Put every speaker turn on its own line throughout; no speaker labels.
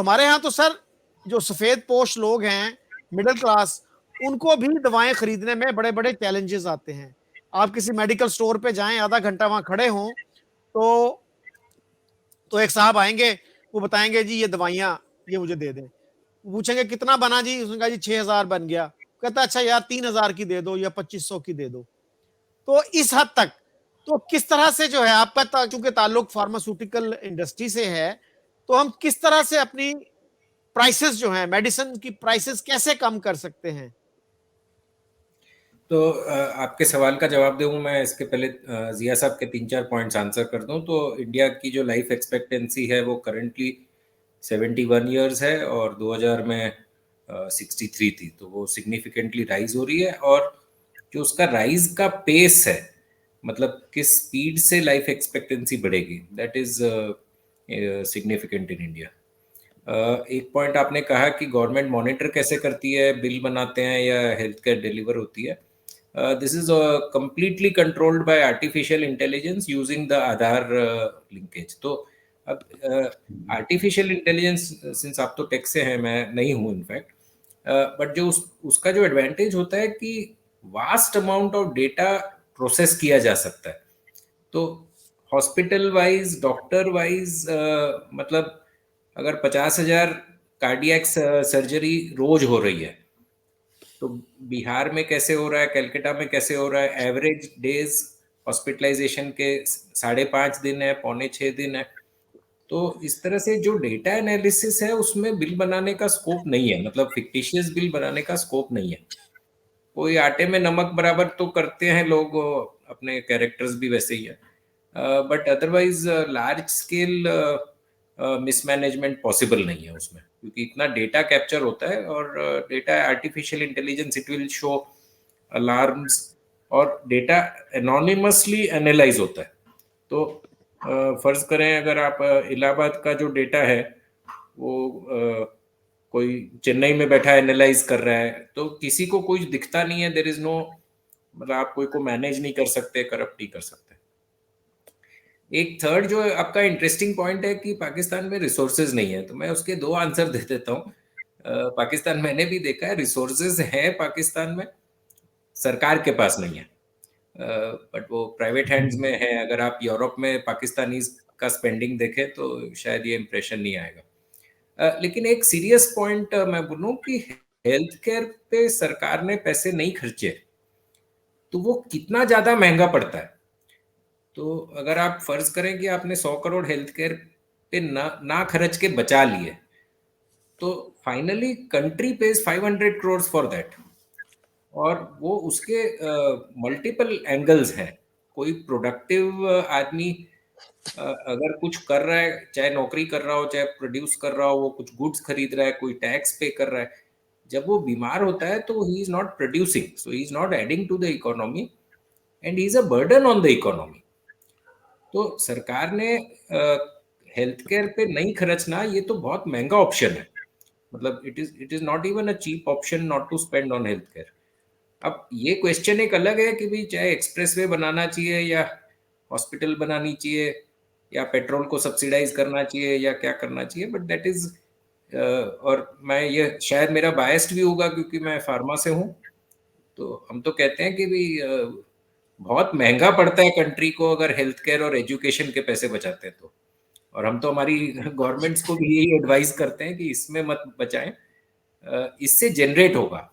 हमारे यहाँ तो सर जो सफेद पोश लोग हैं, मिडिल क्लास, उनको भी दवाएं खरीदने में बड़े बड़े चैलेंजेस आते हैं। आप किसी मेडिकल स्टोर पे जाएं, आधा घंटा वहां खड़े हों, तो एक साहब आएंगे, वो बताएंगे जी ये दवाइयां ये मुझे दे दें। पूछेंगे कितना बना जी, उसने कहा जी 6,000 बन गया। कहता अच्छा यार 3,000 की दे दो या 2,500 की दे दो। तो इस हद तक, तो किस तरह से जो है आपका चूंकि ताल्लुक फार्मास्यूटिकल इंडस्ट्री से है, तो हम किस तरह से अपनी प्राइसेस जो है, मेडिसिन की प्राइसेस कैसे कम कर सकते हैं?
तो आपके सवाल का जवाब दूं मैं इसके पहले जिया साहब के 3-4 पॉइंट्स आंसर कर दूं। तो इंडिया की जो लाइफ एक्सपेक्टेंसी है वो करंटली 71 ईयर्स है और 2000 में 63 थी। तो वो सिग्निफिकेंटली राइज हो रही है, और जो उसका राइज का पेस है, मतलब किस स्पीड से लाइफ एक्सपेक्टेंसी बढ़ेगी, that is significant in India. एक पॉइंट आपने कहा कि गवर्नमेंट मॉनिटर कैसे करती है, बिल बनाते हैं या हेल्थ केयर डिलीवर होती है। This is completely controlled by artificial intelligence using the Aadhaar linkage. तो अब artificial intelligence, since आप तो टेक से हैं, मैं नहीं हूँ इनफैक्ट, बट जो उसका जो एडवांटेज होता है कि vast amount of data process किया जा सकता है। तो हॉस्पिटल वाइज, डॉक्टर वाइज, मतलब अगर 50,000 कार्डियक सर्जरी रोज हो रही है, तो बिहार में कैसे हो रहा है, कलकत्ता में कैसे हो रहा है, एवरेज डेज हॉस्पिटलाइजेशन के 5.5 दिन है, 5.25 दिन है। तो इस तरह से जो डेटा एनालिसिस है उसमें बिल बनाने का स्कोप नहीं है, मतलब फिक्टिशियस बिल बनाने का स्कोप नहीं है। कोई आटे में नमक बराबर तो करते हैं लोग, अपने कैरेक्टर्स भी वैसे ही है, but otherwise large scale mismanagement possible नहीं है उसमें, क्योंकि इतना डेटा कैप्चर होता है, और data artificial intelligence, it will show alarms, और डेटा एनोनिमसली एनालाइज होता है। तो फर्ज करें अगर आप इलाहाबाद का जो डेटा है वो कोई चेन्नई में बैठा एनालाइज कर रहा है, तो किसी को कुछ दिखता नहीं है, देयर इज नो, मतलब आप कोई को मैनेज नहीं कर सकते, करप्ट नहीं कर सकते। एक थर्ड जो आपका इंटरेस्टिंग पॉइंट है कि पाकिस्तान में रिसोर्सेज नहीं है, तो मैं उसके 2 आंसर दे देता हूँ। पाकिस्तान मैंने भी देखा है, रिसोर्सेज है पाकिस्तान में, सरकार के पास नहीं है, बट वो प्राइवेट हैंड्स में है। अगर आप यूरोप में पाकिस्तानी का स्पेंडिंग देखें तो शायद ये इंप्रेशन नहीं आएगा। लेकिन एक सीरियस पॉइंट मैं बोलूं कि हेल्थ केयर पे सरकार ने पैसे नहीं खर्चे, तो वो कितना ज्यादा महंगा पड़ता है। तो अगर आप फर्ज करें कि आपने 100 करोड़ हेल्थ केयर पे ना खर्च के बचा लिए, तो finally country page 500 crore for that, और वो उसके मल्टीपल एंगल्स हैं। कोई प्रोडक्टिव आदमी अगर कुछ कर रहा है, चाहे नौकरी कर रहा हो, चाहे प्रोड्यूस कर रहा हो, वो कुछ गुड्स खरीद रहा है, कोई टैक्स पे कर रहा है, जब वो बीमार होता है तो he is not producing, so he is not adding to the economy, and he is a burden on the economy. तो सरकार ने हेल्थ केयर पे नहीं खर्चना, ये तो बहुत महंगा ऑप्शन है, मतलब it is not even a cheap option not to spend on health care. अब ये क्वेश्चन एक अलग है कि भाई चाहे एक्सप्रेसवे बनाना चाहिए या हॉस्पिटल बनानी चाहिए या पेट्रोल को सब्सिडाइज करना चाहिए या क्या करना चाहिए, बट दैट इज, और मैं ये शायद मेरा बायस्ड भी होगा क्योंकि मैं फार्मा से हूँ, तो हम तो कहते हैं कि भाई बहुत महंगा पड़ता है कंट्री को अगर हेल्थ केयर और एजुकेशन के पैसे बचाते हैं तो, और हम तो हमारी गवर्नमेंट्स को भी यही एडवाइस करते हैं कि इसमें मत बचाएं, इससे जनरेट होगा,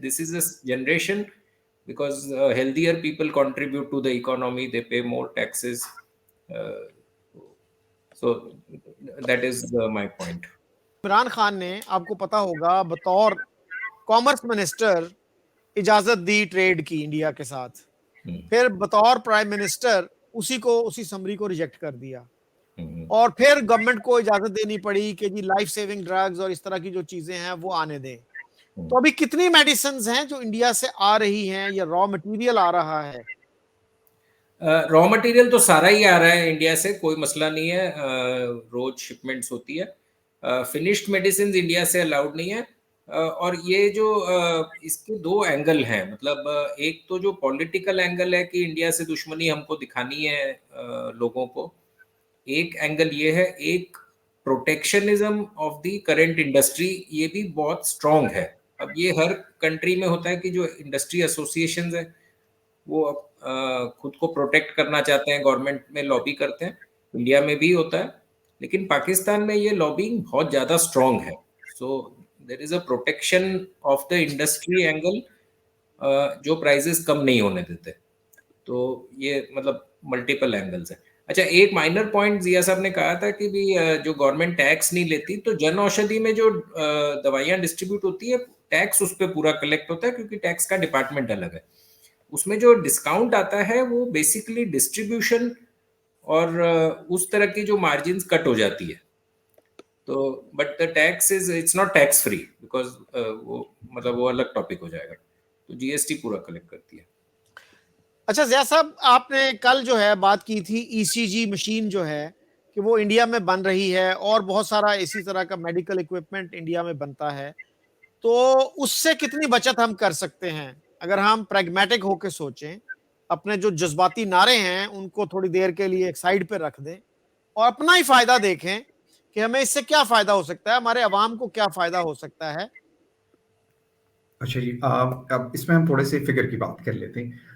this is a generation, because healthier people contribute to the economy, they pay more taxes, uh, so that is my point.
Imran Khan ने, आपको पता होगा, बतौर कॉमर्स मिनिस्टर इजाजत दी ट्रेड की इंडिया के साथ, फिर बतौर प्राइम मिनिस्टर उसी समरी को रिजेक्ट कर दिया, और फिर गवर्नमेंट को इजाजत देनी पड़ी कि जी लाइफ सेविंग ड्रग्स और इस तरह की जो चीजें हैं वो आने दें। तो अभी कितनी मेडिसिन हैं जो इंडिया से आ रही हैं या रॉ मटेरियल आ रहा है?
रॉ मटेरियल तो सारा ही आ रहा है इंडिया से, कोई मसला नहीं है, रोज शिपमेंट्स होती है। फिनिश्ड मेडिसिन इंडिया से अलाउड नहीं है, और ये जो इसके 2 एंगल हैं, मतलब एक तो जो पॉलिटिकल एंगल है कि इंडिया से दुश्मनी हमको दिखानी है लोगों को, एक एंगल ये है। एक protectionism of the current industry ये भी बहुत स्ट्रांग है। अब ये हर कंट्री में होता है कि जो इंडस्ट्री एसोसिएशंस है वो खुद को प्रोटेक्ट करना चाहते हैं, गवर्नमेंट में लॉबी करते हैं, इंडिया में भी होता है, लेकिन पाकिस्तान में ये लॉबिंग बहुत ज़्यादा स्ट्रांग है। So there is a protection of the industry angle, जो प्राइजेस कम नहीं होने देते। तो ये मतलब मल्टीपल एंगल्स है। अच्छा, एक माइनर पॉइंट जिया साहब ने कहा था कि भी जो गवर्नमेंट टैक्स नहीं लेती, तो जन औषधि में जो दवाइयाँ डिस्ट्रीब्यूट होती है टैक्स उस पर पूरा कलेक्ट होता है, क्योंकि टैक्स का डिपार्टमेंट अलग है। उसमें जो डिस्काउंट आता है वो बेसिकली डिस्ट्रीब्यूशन और उस तरह की जो मार्जिन कट हो जाती है। तो but the tax is it's not tax free, because वो मतलब वो अलग टॉपिक हो जाएगा। तो जीएसटी पूरा कलेक्ट करती है।
अच्छा ज़िया साहब, आपने कल जो है बात की थी ईसीजी मशीन जो है कि वो इंडिया में बन रही है और बहुत सारा इसी तरह का मेडिकल इक्विपमेंट इंडिया में बनता है, तो उससे कितनी बचत हम कर सकते हैं? अगर हम प्रैग्मैटिक होके सोचें, अपने जो जज्बाती नारे हैं उनको थोड़ी देर के लिए एक साइड पे रख दें और अपना ही फ़ायदा देखें कि हमें इससे क्या फ़ायदा हो सकता है, हमारे अवाम को क्या फ़ायदा हो सकता है?
अच्छा जी, अब इसमें हम थोड़े से फिगर की बात कर लेते हैं।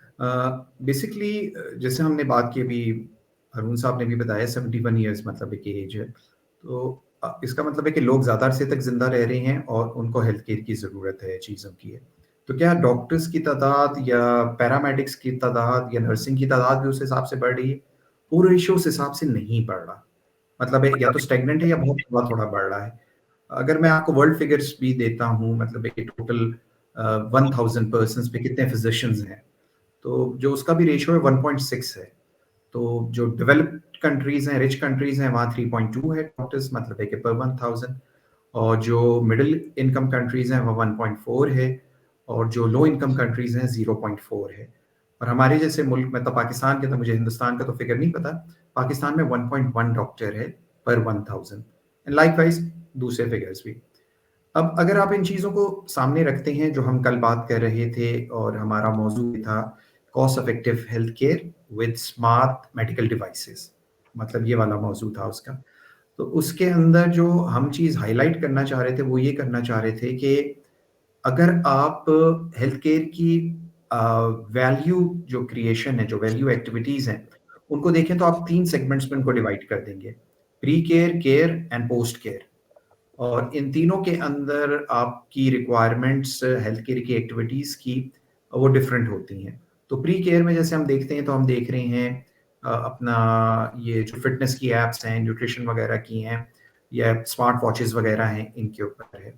बेसिकली जैसे हमने बात की, अभी अरुण साहब ने भी बताया 71 ईयर्स मतलब एक एज है, तो इसका मतलब है कि लोग ज़्यादा अरसे तक जिंदा रह रहे हैं और उनको हेल्थ केयर की ज़रूरत है, चीज़ों की है। तो क्या डॉक्टर्स की तादाद या पैरामेडिक्स की तादाद या नर्सिंग की तादाद भी उस हिसाब से बढ़ रही है? वो रेशियो उस हिसाब से नहीं बढ़ रहा। मतलब है या तो स्टेगनेंट है या बहुत थोड़ा थोड़ा बढ़ रहा है। अगर मैं आपको वर्ल्ड फिगर्स भी देता हूँ, मतलब एक टोटल 1000 पर्सन पे कितने फिजिशियंस हैं, तो जो उसका भी रेशियो है 1.6 है। तो जो डेवलप्ड कंट्रीज हैं, रिच कंट्रीज हैं, वहाँ 3.2 है डॉक्टर्स, मतलब है कि पर 1000। और जो मिडिल इनकम कंट्रीज हैं वो 1.4 है, और जो लो इनकम कंट्रीज हैं 0.4 है। और हमारे जैसे मुल्क में, तो पाकिस्तान के, तो मुझे हिंदुस्तान का तो फिगर नहीं पता, पाकिस्तान में 1.1 डॉक्टर है पर 1000। लाइकवाइज दूसरे फिगर्स भी। अब अगर आप इन चीज़ों को सामने रखते हैं, जो हम कल बात कर रहे थे और हमारा मौजू भी था, cost effective health care with smart medical devices, मतलब ये वाला मौजू था उसका। तो उसके अंदर जो हम चीज़ हाईलाइट करना चाह रहे थे वो ये करना चाह रहे थे कि अगर आप हेल्थ केयर की वैल्यू जो क्रिएशन है, जो वैल्यू एक्टिविटीज़ हैं, उनको देखें तो आप 3 सेगमेंट्स में उनको डिवाइड कर देंगे: pre care, care and post care. और इन तीनों के अंदर आपकी रिक्वायरमेंट्स हेल्थ केयर की एक्टिविटीज़ की वो डिफरेंट होती हैं। तो प्री केयर में जैसे हम देखते हैं, तो हम देख रहे हैं अपना ये जो फिटनेस की एप्स हैं, न्यूट्रिशन वगैरह की हैं, या स्मार्ट वॉचेस वगैरह हैं, इनके ऊपर है।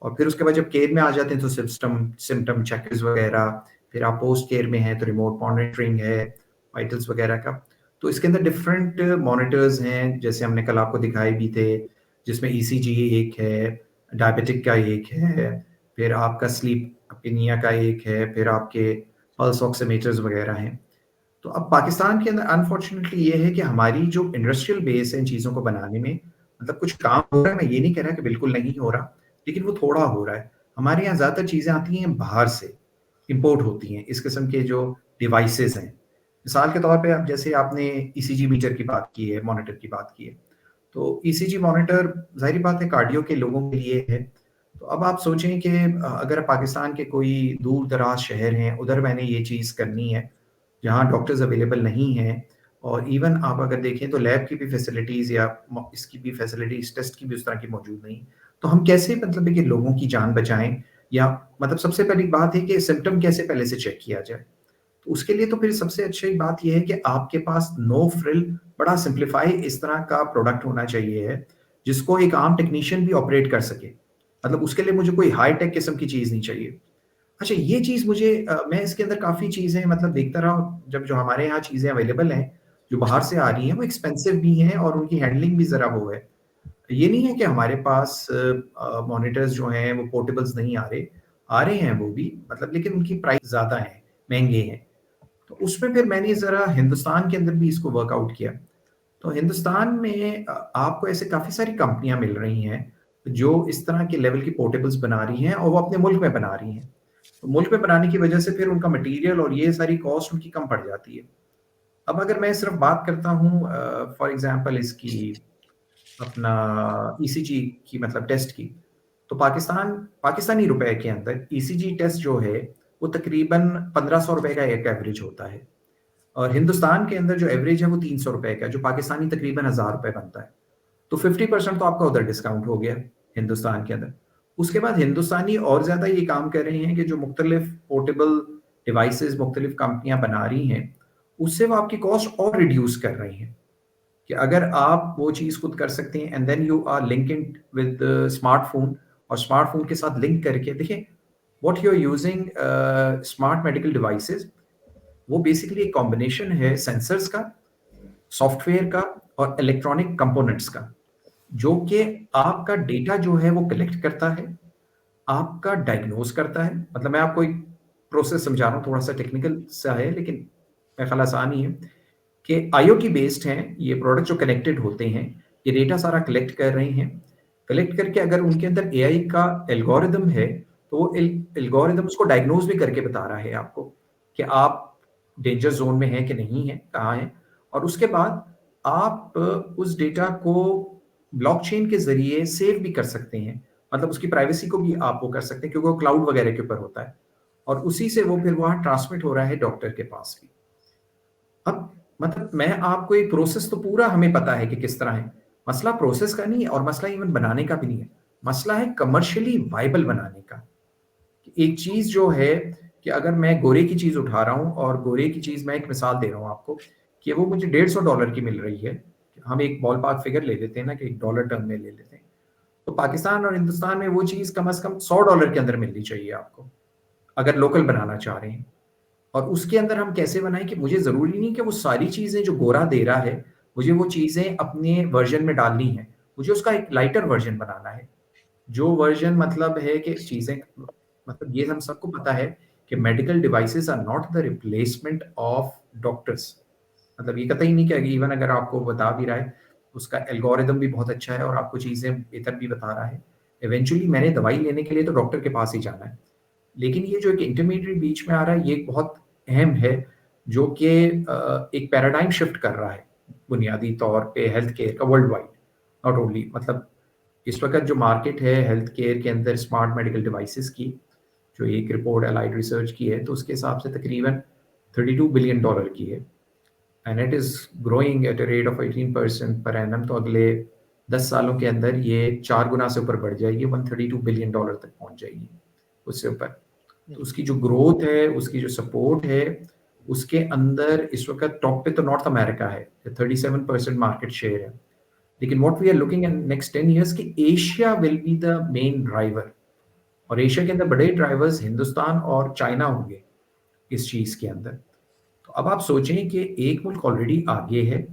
और फिर उसके बाद जब केयर में आ जाते हैं तो सिम्टम चेकर्स वगैरह, फिर आप पोस्ट केयर में हैं तो रिमोट मॉनिटरिंग है, वाइटल्स वगैरह का। तो इसके अंदर डिफरेंट मॉनिटर्स हैं, जैसे हमने कल आपको दिखाए भी थे, जिसमें ईसीजी एक है, डायबिटिक का एक है, फिर आपका स्लीप अपनिया का एक है, फिर आपके पल्स ऑक्सीमीटर्स वगैरह हैं। तो अब पाकिस्तान के अंदर अनफॉर्चुनेटली ये है कि हमारी जो इंडस्ट्रियल बेस है इन चीज़ों को बनाने में, मतलब कुछ काम हो रहा है, मैं ये नहीं कह रहा कि बिल्कुल नहीं हो रहा, लेकिन वो थोड़ा हो रहा है। हमारे यहाँ ज़्यादातर चीज़ें आती हैं बाहर से, इम्पोर्ट होती हैं, इस किस्म के जो डिवाइसेस हैं। मिसाल के तौर पे अब जैसे आपने ईसीजी मीटर की बात की है, मॉनिटर की बात की है, तो ईसीजी मॉनिटर ज़ाहिर बात है कार्डियो के लोगों के लिए है। तो अब आप सोचें कि अगर पाकिस्तान के कोई दूर दराज शहर हैं, उधर मैंने ये चीज़ करनी है, जहाँ डॉक्टर्स अवेलेबल नहीं हैं, और इवन आप अगर देखें तो लैब की भी फैसिलिटीज़ या इसकी भी फैसिलिटीज़, टेस्ट की भी उस तरह की मौजूद नहीं। तो हम कैसे मतलब है कि लोगों की जान बचाएं, या मतलब सबसे पहली बात है कि सिम्टम कैसे पहले से चेक किया जाए। तो उसके लिए तो फिर सबसे अच्छी बात यह है कि आपके पास नो फ्रिल, बड़ा सिंप्लीफाई इस तरह का प्रोडक्ट होना चाहिए है, जिसको एक आम टेक्नीशियन भी ऑपरेट कर सके। मतलब उसके लिए मुझे कोई हाई टेक किस्म की चीज़ नहीं चाहिए। अच्छा, ये चीज़ मुझे मैं इसके अंदर काफ़ी चीज़ें मतलब देखता रहा हूँ, जब जो हमारे यहाँ चीज़ें अवेलेबल हैं, जो बाहर से आ रही हैं, वो एक्सपेंसिव भी हैं और उनकी हैंडलिंग भी ज़रा वो है। ये नहीं है कि हमारे पास मॉनिटर्स जो हैं वो पोर्टेबल्स नहीं आ रहे हैं वो भी, मतलब, लेकिन उनकी प्राइस ज़्यादा है, महँगे हैं। तो उसमें फिर मैंने ज़रा हिंदुस्तान के अंदर भी इसको वर्कआउट किया। तो हिंदुस्तान में आपको ऐसे काफ़ी सारी कंपनियाँ मिल रही हैं, जो इस तरह के लेवल की पोर्टेबल्स बना रही हैं और वो अपने मुल्क में बना रही हैं। तो मुल्क में बनाने की वजह से फिर उनका मटेरियल और ये सारी कॉस्ट उनकी कम पड़ जाती है। अब अगर मैं सिर्फ बात करता हूँ फॉर एग्जांपल इसकी अपना ईसीजी की मतलब टेस्ट की, तो पाकिस्तानी रुपए के अंदर ईसीजी टेस्ट जो है वो तकरीबन 1500 रुपए का एक एवरेज होता है, और हिंदुस्तान के अंदर जो एवरेज है वो 300 रुपए का, जो पाकिस्तानी तकरीबन 1000 रुपए बनता है। तो 50% तो आपका उधर डिस्काउंट हो गया हिंदुस्तान के अंदर। उसके बाद हिंदुस्तानी और ज्यादा ये काम कर रहे हैं कि जो मुख्तलिफ पोर्टेबल डिवाइसेस मुख्तलिफ कंपनियां बना रही हैं, उससे वो आपकी कॉस्ट और रिड्यूस कर रही हैं, कि अगर आप वो चीज़ खुद कर सकते हैं and then you are linking with smartphone, और स्मार्टफोन के साथ लिंक करके देखिए what you are using smart medical devices, वो बेसिकली एक कॉम्बिनेशन है सेंसर्स का, सॉफ्टवेयर का और इलेक्ट्रॉनिक कंपोनेंट्स का, जो कि आपका डेटा जो है वो कलेक्ट करता है, आपका डायग्नोज करता है। मतलब मैं आपको एक प्रोसेस समझा रहा हूँ, थोड़ा सा टेक्निकल सा है लेकिन मेरा ख्याल आसान ही है, कि IoT बेस्ड हैं ये प्रोडक्ट जो कनेक्टेड होते हैं, ये डेटा सारा कलेक्ट कर रहे हैं, कलेक्ट करके अगर उनके अंदर AI का एल्गोरिदम है, तो वो एल्गोरिदम उसको डायग्नोज भी करके बता रहा है आपको कि आप डेंजर जोन में हैं कि नहीं है, कहाँ हैं, और उसके बाद आप उस डेटा को ब्लॉकचेन के जरिए सेव भी कर सकते हैं, मतलब उसकी प्राइवेसी को भी आप वो कर सकते हैं क्योंकि वो क्लाउड वगैरह के ऊपर होता है, और उसी से वो फिर वहां ट्रांसमिट हो रहा है डॉक्टर के पास भी। अब मतलब मैं आपको एक प्रोसेस तो पूरा हमें पता है कि किस तरह है, मसला प्रोसेस का नहीं है और मसला इवन बनाने का भी नहीं है, मसला है कमर्शियली वाइबल बनाने का। एक चीज जो है कि अगर मैं गोरे की चीज उठा रहा हूं, और गोरे की चीज मैं एक मिसाल दे रहा हूं आपको कि वो मुझे $150 की मिल रही है, हम एक बॉल पार्क फिगर ले लेते हैं ना कि $1 टर्म में ले लेते हैं, तो पाकिस्तान और हिंदुस्तान में वो चीज कम से कम $100 के अंदर मिलनी चाहिए आपको, अगर लोकल बनाना चाह रहे हैं। और उसके अंदर हम कैसे बनाएं कि मुझे जरूरी नहीं कि वो सारी चीजें जो गोरा दे रहा है मुझे वो चीजें अपने वर्जन में डालनी है, मुझे उसका एक लाइटर वर्जन बनाना है, जो वर्जन मतलब है कि चीजें, मतलब ये हम सबको पता है कि medical devices are not the replacement of doctors, मतलब ये कतई नहीं कि इवन अगर आपको बता भी रहा है, उसका एल्गोरिदम भी बहुत अच्छा है और आपको चीजें बेहतर भी बता रहा है, इवेंचुअली मैंने दवाई लेने के लिए तो डॉक्टर के पास ही जाना है। लेकिन ये जो एक इंटरमीडिएट बीच में आ रहा है, ये एक बहुत अहम है, जो कि एक पैराडाइम शिफ्ट कर रहा है बुनियादी तौर पे हेल्थ केयर का वर्ल्ड वाइड, नॉट ओनली, मतलब इस वक्त जो मार्केट है हेल्थ केयर के अंदर स्मार्ट मेडिकल डिवाइसेस की, जो एक रिपोर्ट अलाइड रिसर्च की है, तो उसके हिसाब से तकरीबन $32 बिलियन की है, and it is growing at a rate of 18% per annum. तो अगले 10 सालों के अंदर ये 4 गुना से ऊपर बढ़ जाएगी, $132 बिलियन तक पहुंच जाएगी, उससे ऊपर। तो उसकी जो ग्रोथ है, उसकी जो सपोर्ट है, उसके अंदर इस वक्त टॉप पे तो नॉर्थ अमेरिका है, 37% मार्केट शेयर है, लेकिन what we are looking in next 10 years कि Asia will be the main driver, और एशिया के अंदर बड़े ड्राइवर्स हिंदुस्तान और चाइना होंगे इस चीज के अंदर। तो अब आप सोचें कि एक मुल्क ऑलरेडी आगे है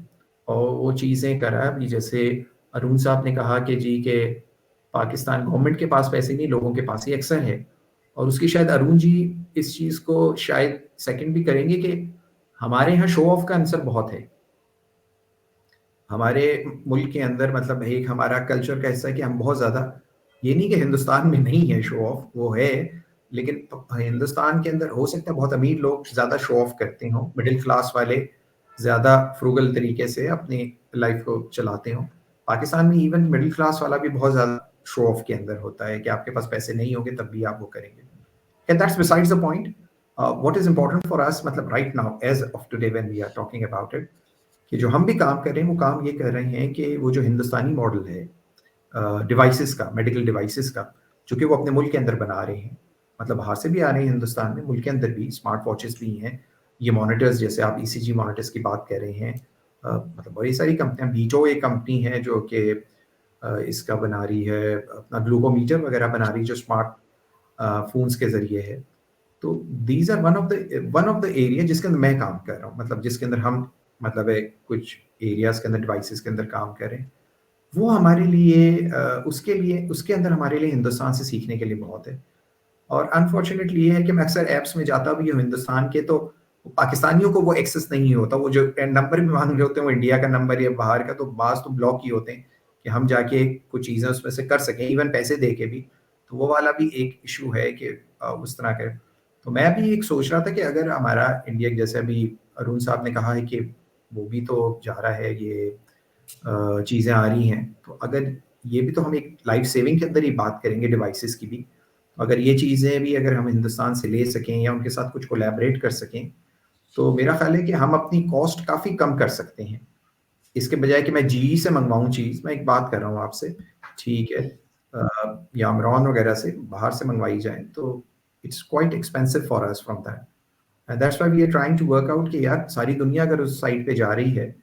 और वो चीजें कर रहा है, अभी जैसे अरुण साहब ने कहा कि जी के पाकिस्तान गवर्नमेंट के पास पैसे नहीं, लोगों के पास ही अक्सर है, और उसकी शायद अरुण जी इस चीज को शायद सेकंड भी करेंगे कि हमारे यहाँ शो ऑफ का आंसर बहुत है हमारे मुल्क के अंदर, मतलब एक हमारा कल्चर का हिस्सा है कि हम बहुत ज्यादा, ये नहीं कि हिंदुस्तान में नहीं है शो ऑफ, वो है, लेकिन हिंदुस्तान के अंदर हो सकता है बहुत अमीर लोग ज्यादा शो ऑफ करते हो, मिडिल क्लास वाले ज्यादा फ्रूगल तरीके से अपनी लाइफ को चलाते हो। पाकिस्तान में इवन मिडिल क्लास वाला भी बहुत ज्यादा शो ऑफ के अंदर होता है कि आपके पास पैसे नहीं होंगे तब भी आप वो करेंगे। And that's besides the point. What is important for us, मतलब right now, as of today when we are talking about it, कि जो हम भी काम कर रहे हैं वो काम ये कर रहे हैं कि वो जो हिंदुस्तानी मॉडल है डिवाइसेस का, मेडिकल डिवाइसेस का, जो कि वो अपने मुल्क के अंदर बना रहे हैं, मतलब बाहर से भी आ रहे हैं हिंदुस्तान में, मुल्क के अंदर भी स्मार्ट वॉचेस भी हैं, ये मॉनिटर्स जैसे आप ECG मॉनिटर्स की बात कर रहे हैं, मतलब बड़ी सारी कंपनियां, बीटो एक कंपनी है जो कि इसका बना रही है, अपना ग्लूकोमीटर वगैरह बना रही है जो स्मार्ट फोन्स के जरिए है। तो these are one of the area जिसके अंदर मैं काम कर रहा हूँ, मतलब जिसके अंदर हम मतलब कुछ एरियाज के अंदर डिवाइसेस के अंदर काम करें, वो हमारे लिए उसके अंदर हमारे लिए हिंदुस्तान से सीखने के लिए बहुत है। और अनफॉर्चुनेटली ये है कि मैं अक्सर ऐप्स में जाता भी हूँ हिंदुस्तान के, तो पाकिस्तानियों को वो एक्सेस नहीं होता, वो जो नंबर भी मांग रहे होते हैं वो इंडिया का नंबर या बाहर का, तो बाज तो ब्लॉक ही होते हैं कि हम जाके कुछ चीज़ें उसमें से कर सकें, इवन पैसे दे के भी। तो वो वाला भी एक इशू है कि उस तरह का। तो मैं भी एक सोच रहा था कि अगर हमारा इंडिया, जैसे अभी अरुण साहब ने कहा है कि वो भी तो जा रहा है ये चीज़ें आ रही हैं, तो अगर ये भी तो हम एक लाइफ सेविंग के अंदर ही बात करेंगे डिवाइसेस की भी, अगर ये चीज़ें भी अगर हम हिंदुस्तान से ले सकें या उनके साथ कुछ कोलैबोरेट कर सकें, तो मेरा ख्याल है कि हम अपनी कॉस्ट काफ़ी कम कर सकते हैं। इसके बजाय कि मैं जीई से मंगवाऊँ चीज़, मैं एक बात कर रहा हूँ आपसे, ठीक है, या अमेज़न वगैरह से बाहर से मंगवाई जाए, तो it's quite expensive for us from that, and that's why we are trying to work out कि यार सारी दुनिया अगर उस साइड पे जा रही है,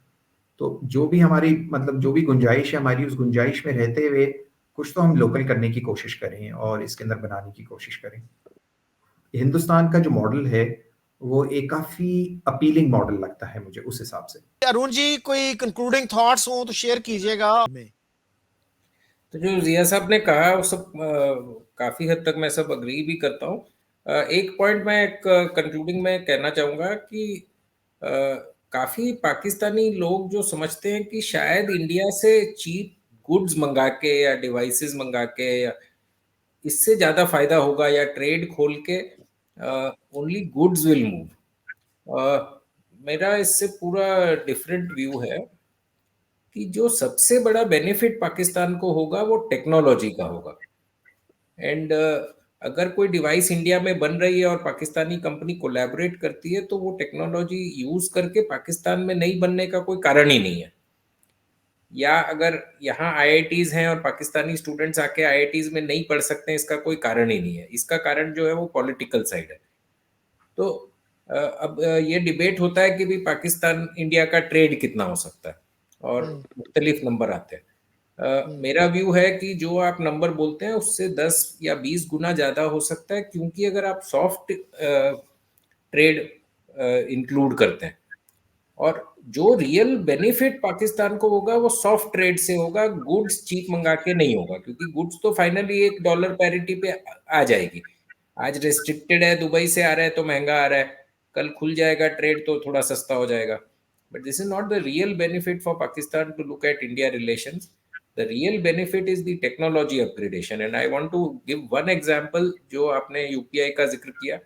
तो जो भी हमारी मतलब जो भी गुंजाइश है हमारी, उस गुंजाइश में रहते हुए कुछ तो हम लोकल करने की कोशिश करें और इसके अंदर बनाने की कोशिश करें। हिंदुस्तान का जो मॉडल है, वो एक काफ़ी अपीलिंग मॉडल लगता है मुझे उस हिसाब से।
अरुण जी, कोई कंक्लूडिंग थॉट्स हो तो शेयर कीजिएगा।
तो जो जिया साहब ने कहा वो सब काफ़ी हद तक मैं सब अग्री भी करता हूँ। एक पॉइंट मैं एक कंक्लूडिंग में कहना चाहूँगा कि काफ़ी पाकिस्तानी लोग जो समझते हैं कि शायद इंडिया से चीप गुड्स मंगा के या डिवाइसेस मंगा के या इससे ज़्यादा फायदा होगा, या ट्रेड खोल के ओनली गुड्स विल मूव। मेरा इससे पूरा डिफरेंट व्यू है कि जो सबसे बड़ा बेनिफिट पाकिस्तान को होगा वो टेक्नोलॉजी का होगा। एंड अगर कोई डिवाइस इंडिया में बन रही है और पाकिस्तानी कंपनी कोलैबोरेट करती है, तो वो टेक्नोलॉजी यूज करके पाकिस्तान में नहीं बनने का कोई कारण ही नहीं है। या अगर यहाँ आईआईटीज हैं और पाकिस्तानी स्टूडेंट्स आके आईआईटीज में नहीं पढ़ सकते हैं, इसका कोई कारण ही नहीं है। इसका कारण जो है वो पॉलिटिकल साइड है। तो अब ये डिबेट होता है कि भी पाकिस्तान इंडिया का ट्रेड कितना हो सकता है, और मुख्तलिफ नंबर आते हैं। मेरा व्यू है कि जो आप नंबर बोलते हैं उससे 10 या 20 गुना ज़्यादा हो सकता है, क्योंकि अगर आप सॉफ्ट ट्रेड इंक्लूड करते हैं, और जो रियल बेनिफिट पाकिस्तान को होगा वो सॉफ्ट ट्रेड से होगा, गुड्स चीप मंगा के नहीं होगा, क्योंकि गुड्स तो फाइनली $1 पैरिटी पे आ जाएगी। आज रेस्ट्रिक्टेड है, दुबई से आ रहा है तो महंगा आ रहा है, कल खुल जाएगा ट्रेड तो थोड़ा सस्ता हो जाएगा। But this is not the real benefit for Pakistan to look at India relations. The real benefit is the technology upgradation, and I want to give one example। जो आपने यूपीआई का जिक्र किया,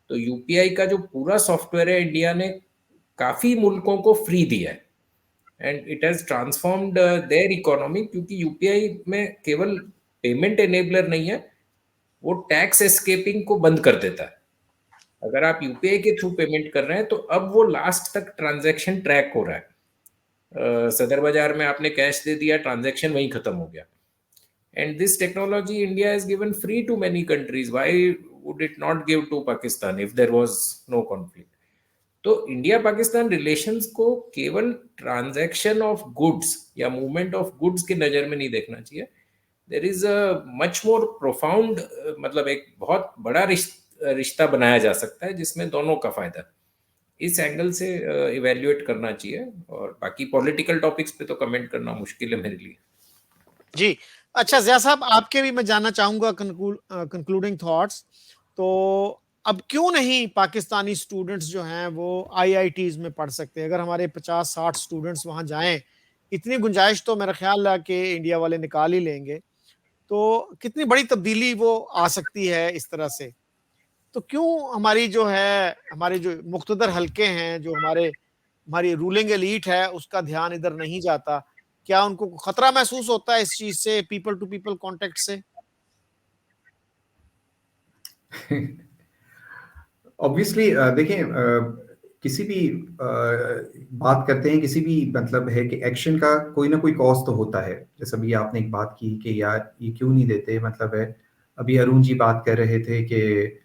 तो यूपीआई का जो पूरा सॉफ्टवेयर है इंडिया ने काफी मुल्कों को फ्री दिया है, and it has transformed there economy, क्योंकि यूपीआई में केवल पेमेंट एनेबलर नहीं है, वो टैक्स एस्केपिंग को बंद कर देता है। अगर आप यूपीआई के थ्रू पेमेंट कर रहे हैं तो अब वो लास्ट तक ट्रांजैक्शन ट्रैक हो रहा है। सदर बाजार में आपने कैश दे दिया, ट्रांजैक्शन वहीं खत्म हो गया। And this technology India has given free to many countries, why would it not give to Pakistan if there was no conflict? तो इंडिया पाकिस्तान रिलेशंस को केवल ट्रांजैक्शन ऑफ गुड्स या मूवमेंट ऑफ गुड्स की नजर में नहीं देखना चाहिए। There is a much more profound, मतलब एक बहुत बड़ा रिश्ता बनाया जा सकता है जिसमें दोनों का फायदा, इस एंगल से इवेल्युएट करना चाहिए। और बाकी पॉलिटिकल टॉपिक्स पे तो कमेंट करना मुश्किल है मेरे लिए।
जी, अच्छा ज़िया साहब, आपके भी मैं जानना चाहूंगा कंक्लूडिंग थॉट्स। तो अब क्यों नहीं पाकिस्तानी स्टूडेंट्स जो हैं वो आईआईटीज में पढ़ सकते हैं? अगर हमारे 50-60 स्टूडेंट्स वहां जाएं, इतनी गुंजाइश तो मेरा ख्याल है कि इंडिया वाले निकाल ही लेंगे। तो कितनी बड़ी तब्दीली वो आ सकती है इस तरह से। तो क्यों हमारी जो है, हमारे जो मुख्तदर हलके हैं, जो हमारी रूलिंग एलीट है, उसका ध्यान इधर नहीं जाता? क्या उनको खतरा महसूस होता है इस चीज से, पीपल टू पीपल कांटेक्ट से?
ऑब्वियसली देखिए, किसी भी बात करते हैं, किसी भी मतलब है कि एक्शन का कोई ना कोई कॉज तो होता है। जैसे अभी आपने एक बात की कि यार ये क्यों नहीं देते, मतलब है अभी अरुण जी बात कर रहे थे कि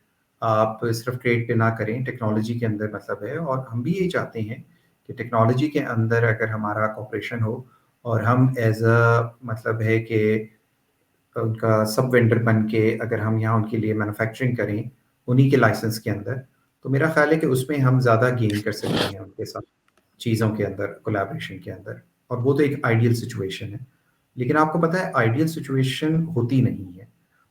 आप सिर्फ ट्रेड पे ना करें, टेक्नोलॉजी के अंदर मतलब है, और हम भी ये चाहते हैं कि टेक्नोलॉजी के अंदर अगर हमारा कॉपरेशन हो और हम एज अ मतलब है कि उनका सब वेंडर बन के अगर हम यहाँ उनके लिए मैन्युफैक्चरिंग करें उन्हीं के लाइसेंस के अंदर, तो मेरा ख्याल है कि उसमें हम ज़्यादा गेन कर सकते हैं उनके साथ चीज़ों के अंदर, कोलैबोरेशन के अंदर, और वो तो एक आइडियल सिचुएशन है। लेकिन आपको पता है आइडियल सिचुएशन होती नहीं है,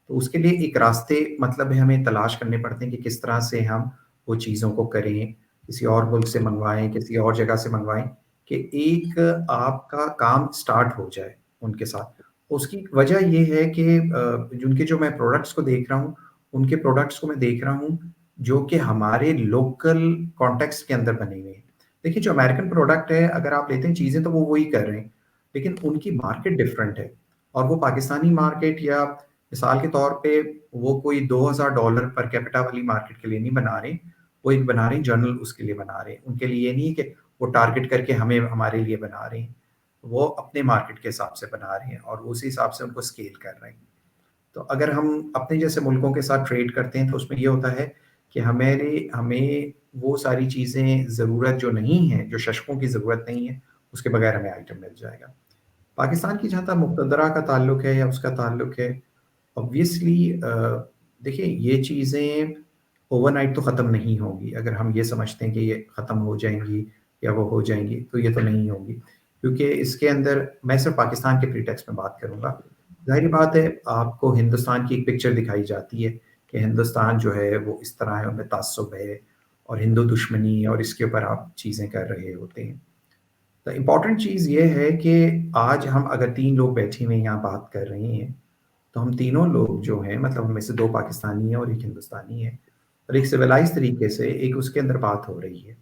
तो उसके लिए एक रास्ते मतलब है हमें तलाश करने पड़ते हैं कि किस तरह से हम वो चीज़ों को करें, किसी और मुल्क से मंगवाएं, किसी और जगह से मंगवाएं, कि एक आपका काम स्टार्ट हो जाए उनके साथ। उसकी वजह ये है कि उनके जो मैं प्रोडक्ट्स को देख रहा हूँ, उनके प्रोडक्ट्स को मैं देख रहा हूँ जो कि हमारे लोकल कॉन्टेक्स्ट के अंदर बने हुए हैं। देखिए जो अमेरिकन प्रोडक्ट है, अगर आप लेते हैं चीज़ें तो वो वही कर रहे हैं, लेकिन उनकी मार्केट डिफरेंट है और वो पाकिस्तानी मार्केट या मिसाल के तौर पे वो कोई $2000 पर कैपिटा वाली मार्केट के लिए नहीं बना रहे, वो एक बना रहे हैं जर्नल उसके लिए बना रहे हैं। उनके लिए ये नहीं है कि वो टारगेट करके हमें हमारे लिए बना रहे हैं, वो अपने मार्केट के हिसाब से बना रहे हैं और उसी हिसाब से उनको स्केल कर रहे हैं। तो अगर हम अपने जैसे मुल्कों के साथ ट्रेड करते हैं तो उसमें ये होता है कि हमें वो सारी चीज़ें ज़रूरत जो नहीं है, जो शशकों की ज़रूरत नहीं है, उसके बगैर हमें आइटम मिल जाएगा। पाकिस्तान की जहाँ तक मुक़्तदरा का ताल्लुक है या उसका ताल्लुक है, ऑब्वियसली देखिए ये चीज़ें ओवरनाइट तो ख़त्म नहीं होंगी। अगर हम ये समझते हैं कि ये ख़त्म हो जाएंगी या वो हो जाएंगी, तो ये तो नहीं होंगी, क्योंकि इसके अंदर मैं सिर्फ पाकिस्तान के प्रीटेक्स्ट में बात करूँगा। ज़ाहिर बात है आपको हिंदुस्तान की एक पिक्चर दिखाई जाती है कि हिंदुस्तान जो है वो इस तरह है, उनमें तासुब है और हिंदू दुश्मनी और इसके ऊपर आप चीज़ें कर रहे होते हैं। तो इम्पॉर्टेंट चीज़ ये है कि आज हम अगर 3 लोग बैठे हुए यहाँ बात कर रहे हैं, तो हम तीनों लोग जो हैं मतलब उनमें से 2 पाकिस्तानी हैं और 1 हिंदुस्तानी है और एक सिविलाइज़ तरीके से एक उसके अंदर बात हो रही है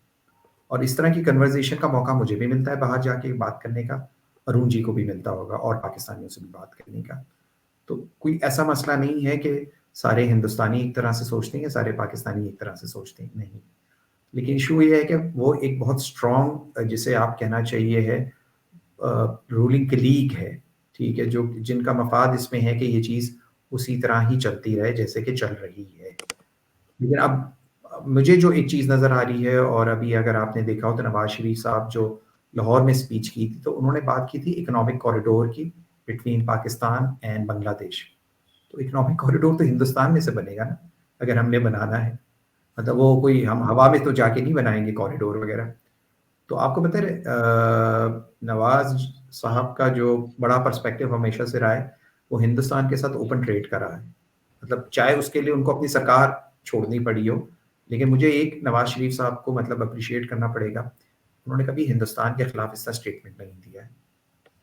और इस तरह की कन्वर्सेशन का मौका मुझे भी मिलता है बाहर जाके बात करने का, अरुण जी को भी मिलता होगा और पाकिस्तानियों से भी बात करने का। तो कोई ऐसा मसला नहीं है कि सारे हिंदुस्तानी एक तरह से सोचते हैं या सारे पाकिस्तानी एक तरह से सोचते हैं, नहीं। लेकिन इशू ये है कि वो एक बहुत स्ट्रॉन्ग जिसे आप कहना चाहिए है रूलिंग क्लीग है, ठीक है, जो जिनका मफाद इसमें है कि ये चीज़ उसी तरह ही चलती रहे जैसे कि चल रही है। लेकिन अब मुझे जो एक चीज़ नज़र आ रही है और अभी अगर आपने देखा हो तो नवाज शरीफ साहब जो लाहौर में स्पीच की थी तो उन्होंने बात की थी इकोनॉमिक कॉरिडोर की बिटवीन पाकिस्तान एंड बांग्लादेश। तो इकोनॉमिक कॉरिडोर तो हिंदुस्तान में से बनेगा ना, अगर हमने बनाना है। मतलब वो कोई हम हवा में तो जाके नहीं बनाएंगे कॉरिडोर वगैरह। तो आपको पता है नवाज साहब का जो बड़ा पर्सपेक्टिव हमेशा से रहा है वो हिंदुस्तान के साथ ओपन ट्रेड का रहा है। मतलब चाहे उसके लिए उनको अपनी सरकार छोड़नी पड़ी हो, लेकिन मुझे एक नवाज शरीफ साहब को मतलब अप्रिशिएट करना पड़ेगा, उन्होंने कभी हिंदुस्तान के खिलाफ इसका स्टेटमेंट नहीं दिया है,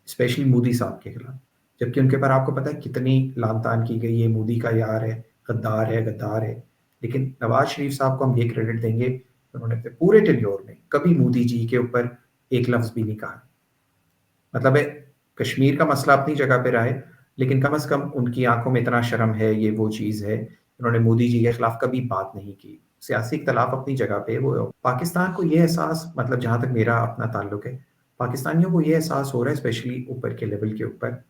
स्पेशली मोदी साहब के खिलाफ। जबकि उनके पर आपको पता है कितनी लानतान की गई है, मोदी का यार है, गद्दार है, गद्दार है। लेकिन नवाज शरीफ साहब को हम ये क्रेडिट देंगे, उन्होंने अपने पूरे टेन्योर में कभी मोदी जी के ऊपर एक लफ्ज भी नहीं कहा। मतलब है कश्मीर का मसला अपनी जगह पे रहा है, लेकिन कम से कम उनकी आंखों में इतना शर्म है, ये वो चीज़ है, उन्होंने मोदी जी के खिलाफ कभी बात नहीं की। सियासी इख्तलाफ अपनी जगह पे वो पाकिस्तान को ये एहसास मतलब जहाँ तक मेरा अपना ताल्लुक है, पाकिस्तानियों को ये एहसास हो रहा है स्पेशली ऊपर के लेवल के ऊपर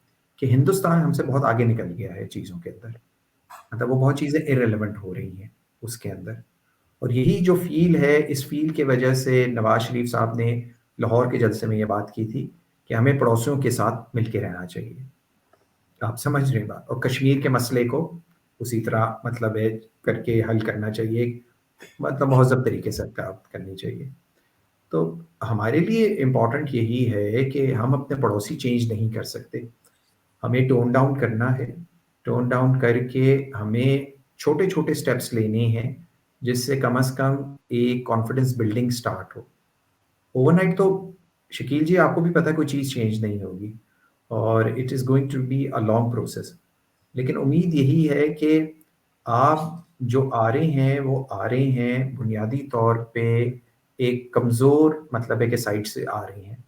कि हिंदुस्तान हमसे बहुत आगे निकल गया है चीज़ों के अंदर। मतलब वो बहुत चीज़ें इर्रेलेवेंट हो रही हैं उसके अंदर। और यही जो फ़ील है, इस फ़ील की वजह से नवाज शरीफ साहब ने लाहौर के जलसे में ये बात की थी कि हमें पड़ोसियों के साथ मिल के रहना चाहिए। आप समझ रहे हैं बात? और कश्मीर के मसले को उसी तरह मतलब है करके हल करना चाहिए, मतलब महज़ब तरीके से बात करनी चाहिए। तो हमारे लिए इम्पोर्टेंट यही है कि हम अपने पड़ोसी चेंज नहीं कर सकते, हमें टोन डाउन करना है। टोन डाउन करके हमें छोटे-छोटे स्टेप्स लेने हैं, जिससे कम से कम एक कॉन्फिडेंस बिल्डिंग स्टार्ट हो। ओवरनाइट तो शकील जी आपको भी पता है कोई चीज़ चेंज नहीं होगी और it is going to be a long process. लेकिन उम्मीद यही है कि आप जो आ रहे हैं वो आ रहे हैं बुनियादी तौर पे एक कमज़ोर मतलब है कि साइड से आ रहे हैं,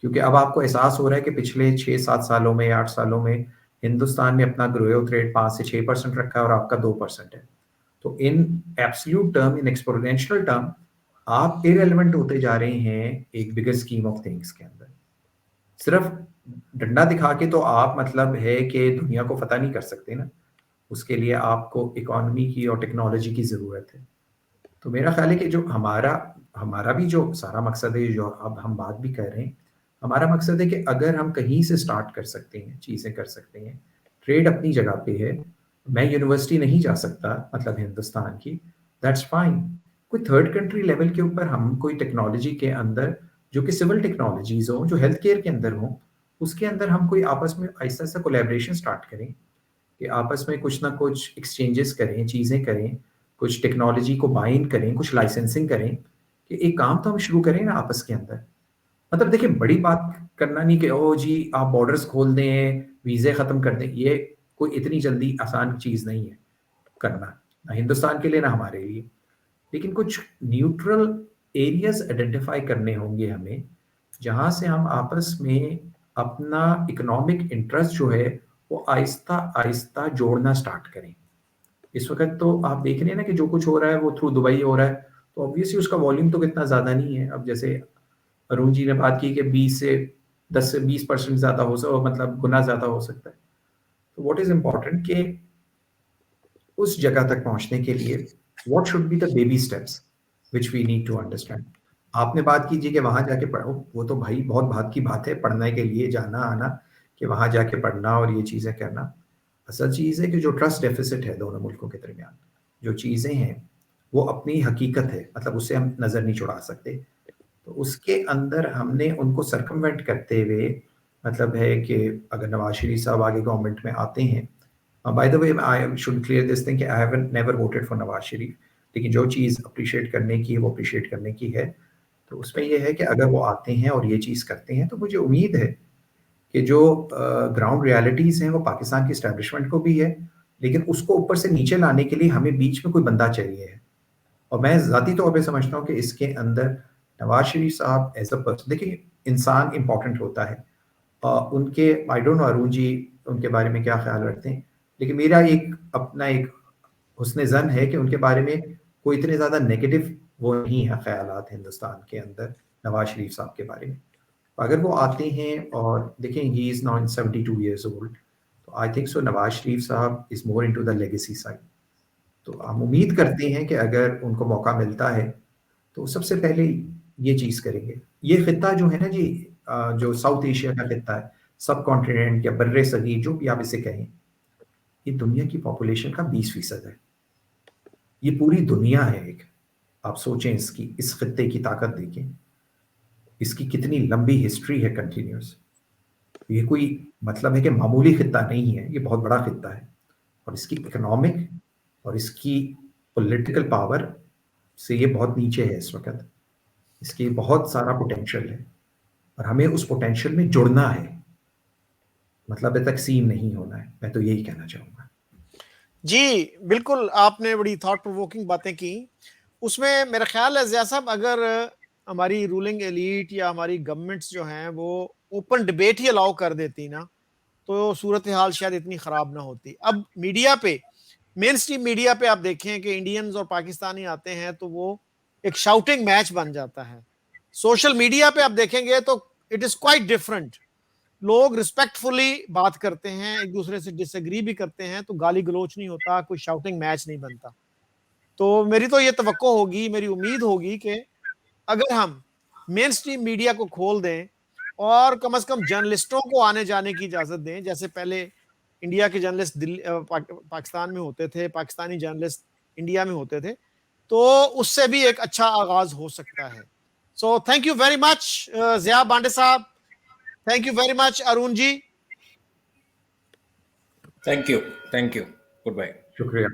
क्योंकि अब आपको एहसास हो रहा है कि पिछले 6-7 सालों में 8 सालों में हिंदुस्तान ने अपना ग्रोथ रेट 5 से 6% रखा है और आपका 2% है। तो in absolute term, in exponential term आप इररिलेवेंट होते जा रहे हैं एक बिगर स्कीम ऑफ थिंग्स के अंदर। सिर्फ डंडा दिखा के तो आप मतलब है कि दुनिया को फतह नहीं कर सकते ना, उसके लिए आपको इकोनॉमी की और टेक्नोलॉजी की ज़रूरत है। तो मेरा ख्याल है कि जो हमारा हमारा भी जो सारा मकसद है, जो अब हम बात भी कर रहे हैं, हमारा मकसद है कि अगर हम कहीं से स्टार्ट कर सकते हैं, चीज़ें कर सकते हैं, ट्रेड अपनी जगह पे है, मैं यूनिवर्सिटी नहीं जा सकता मतलब हिंदुस्तान की, दैट्स फाइन। कोई थर्ड कंट्री लेवल के ऊपर हम कोई टेक्नोलॉजी के अंदर जो कि सिविल टेक्नोलॉजीज़ हों, जो हेल्थ केयर के अंदर हों, उसके अंदर हम कोई आपस में ऐसा-ऐसा कोलैबोरेशन स्टार्ट करें कि आपस में कुछ ना कुछ एक्सचेंजेस करें, चीज़ें करें, कुछ टेक्नोलॉजी को बाइंड करें, कुछ लाइसेंसिंग करें, कि एक काम तो हम शुरू करें ना आपस के अंदर। मतलब देखिए बड़ी बात करना नहीं कि ओह जी आप बॉर्डर्स खोल दें, वीज़े ख़त्म कर दें, ये कोई इतनी जल्दी आसान चीज़ नहीं है करना, ना हिंदुस्तान के लिए ना हमारे लिए। लेकिन कुछ न्यूट्रल एरियाज़ आइडेंटिफ़ाई करने होंगे हमें, जहाँ से हम आपस में अपना इकोनॉमिक इंटरेस्ट जो है वो आहिस्ता आहिस्ता जोड़ना स्टार्ट करें। इस वक्त तो आप देख रहे हैं ना कि जो कुछ हो रहा है वो थ्रू दुबई हो रहा है, तो ऑब्वियसली उसका वॉल्यूम तो कितना ज़्यादा नहीं है। अब जैसे अरुण जी ने बात की कि 10 से 20% ज़्यादा हो सकता, मतलब गुना ज़्यादा हो सकता है। तो व्हाट इज़ इम्पॉर्टेंट कि उस जगह तक पहुंचने के लिए what should be the baby steps which we need to understand. आपने बात कीजिए कि वहां जाके पढ़ो, वो तो भाई बहुत बात की बात है, पढ़ने के लिए जाना आना, कि वहां जाके पढ़ना और ये चीज़ें करना। असल चीज़ है कि जो ट्रस्ट डेफिसिट है दोनों मुल्कों के दरमियान, जो चीज़ें हैं वो अपनी हकीकत है, मतलब उससे हम नज़र नहीं छुड़ा सकते। तो उसके अंदर हमने उनको सर्कमवेंट करते हुए, मतलब है कि अगर नवाज शरीफ साहब आगे गवर्नमेंट में आते हैं, by the way I should clear this thing कि I have never voted for Nawaz Sharif, लेकिन जो चीज़ अप्रिशिएट करने की है वो अप्रिशिएट करने की है। तो उसमें ये है कि अगर वो आते हैं और ये चीज़ करते हैं तो मुझे उम्मीद है कि जो ग्राउंड रियलिटीज़ हैं वो पाकिस्तान की इस्टेब्लिशमेंट को भी है, लेकिन उसको ऊपर से नीचे लाने के लिए हमें बीच में कोई बंदा चाहिए है। और मैं ज़ाती तौर पे समझता हूँ कि इसके अंदर नवाज शरीफ साहब एज अ पर्सन, देखिए इंसान इंपॉर्टेंट होता है, उनके I don't know Arun ji उनके बारे में क्या ख्याल रखते हैं, लेकिन मेरा एक अपना एक हुस्न ज़न है कि उनके बारे में कोई इतने ज़्यादा नेगेटिव वो नहीं है ख्यालात हिंदुस्तान के अंदर नवाज शरीफ साहब के बारे में। अगर वो आते हैं और देखें he is now 72 years old, तो I think so Nawaz Sharif साहब is more into the legacy side. तो हम उम्मीद करते हैं कि अगर उनको मौका मिलता है तो सबसे पहले ये चीज़ करेंगे। ये खित्ता जो है ना जी, जो साउथ एशिया का खित्ता है, सब कॉन्टिनेंट या बर्रे सगीर जो भी आप इसे कहें, ये दुनिया की पॉपुलेशन का 20% है। ये पूरी दुनिया है एक। आप सोचें इसकी, इस खित्ते की ताकत देखें, इसकी कितनी लंबी हिस्ट्री है कंटिन्यूअस। ये कोई मतलब है कि मामूली खित्ता नहीं है, ये बहुत बड़ा खित्ता है, और इसकी इकोनॉमिक और इसकी पॉलिटिकल पावर से ये बहुत नीचे है इस वक्त। इसकी बहुत सारा पोटेंशियल है और हमें उस पोटेंशियल में जुड़ना है, मतलब तकसीम नहीं होना है। मैं तो यही कहना चाहूँगा।
जी, बिल्कुल आपने बड़ी थॉट प्रोवोकिंग बातें की। उसमें मेरा ख़्याल है ज़िया साहब, अगर हमारी रूलिंग एलीट या हमारी गवर्नमेंट्स जो हैं वो ओपन डिबेट ही अलाउ कर देती ना, तो सूरत हाल शायद इतनी ख़राब ना होती। अब मीडिया पे, मेन स्ट्रीम मीडिया पे आप देखें कि इंडियंस और पाकिस्तानी आते हैं तो वो एक शाउटिंग मैच बन जाता है। सोशल मीडिया पे आप देखेंगे तो इट इज़ क्वाइट डिफरेंट। लोग रिस्पेक्टफुली बात करते हैं, एक दूसरे से डिसएग्री भी करते हैं, तो गाली गलोच नहीं होता, कोई शाउटिंग मैच नहीं बनता। तो मेरी तो ये तवक्को होगी, मेरी उम्मीद होगी कि अगर हम मेन स्ट्रीम मीडिया को खोल दें और कम से कम जर्नलिस्टों को आने जाने की इजाजत दें, जैसे पहले इंडिया के जर्नलिस्ट पाकिस्तान में होते थे, पाकिस्तानी जर्नलिस्ट इंडिया में होते थे, तो उससे भी एक अच्छा आगाज हो सकता है। So thank you very much Zia Bande साहब, thank you very much Arun ji.
Thank you, good bye.
शुक्रिया।